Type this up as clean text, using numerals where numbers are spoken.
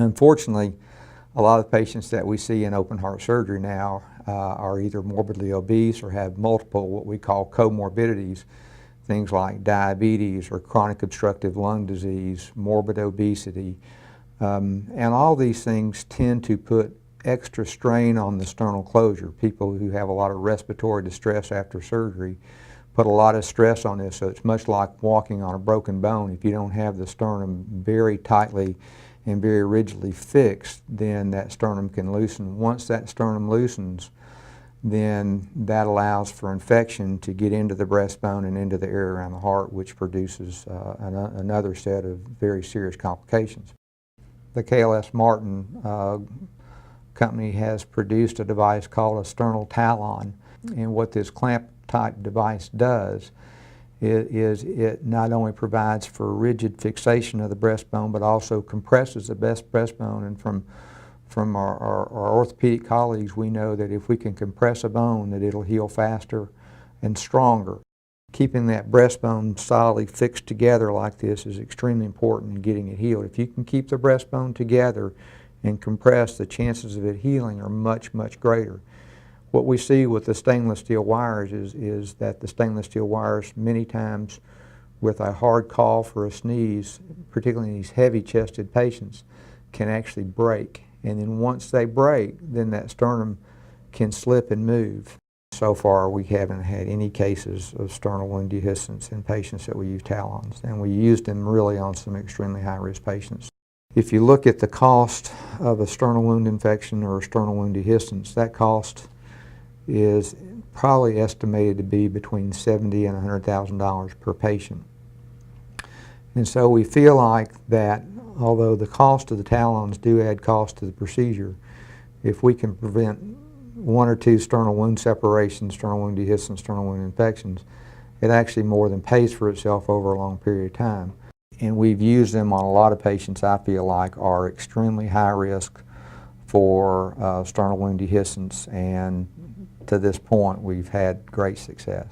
Unfortunately, a lot of patients that we see in open heart surgery now are either morbidly obese or have multiple what we call comorbidities, things like diabetes or chronic obstructive lung disease, morbid obesity, and all these things tend to put extra strain on the sternal closure. People who have a lot of respiratory distress after surgery put a lot of stress on this, so it's much like walking on a broken bone. If you don't have the sternum very tightly and very rigidly fixed, then that sternum can loosen. Once that sternum loosens, then that allows for infection to get into the breastbone and into the area around the heart, which produces another set of very serious complications. The KLS Martin company has produced a device called a sternal talon, and what this clamp type device does is it not only provides for rigid fixation of the breastbone, but also compresses the breastbone. And from our orthopedic colleagues, we know that if we can compress a bone, that it'll heal faster and stronger. Keeping that breastbone solidly fixed together like this is extremely important in getting it healed. If you can keep the breastbone together and compressed, the chances of it healing are much, much greater. What we see with the stainless steel wires is that the stainless steel wires, many times with a hard cough or a sneeze, particularly in these heavy-chested patients, can actually break. And then once they break, then that sternum can slip and move. So far, we haven't had any cases of sternal wound dehiscence in patients that we use talons, and we used them really on some extremely high-risk patients. If you look at the cost of a sternal wound infection or a sternal wound dehiscence, that cost is probably estimated to be between $70,000 and $100,000 per patient. And so we feel like that although the cost of the talons do add cost to the procedure, if we can prevent one or two sternal wound separations, sternal wound dehiscence, sternal wound infections, it actually more than pays for itself over a long period of time. And we've used them on a lot of patients I feel like are extremely high risk for sternal wound dehiscence, and to this point we've had great success.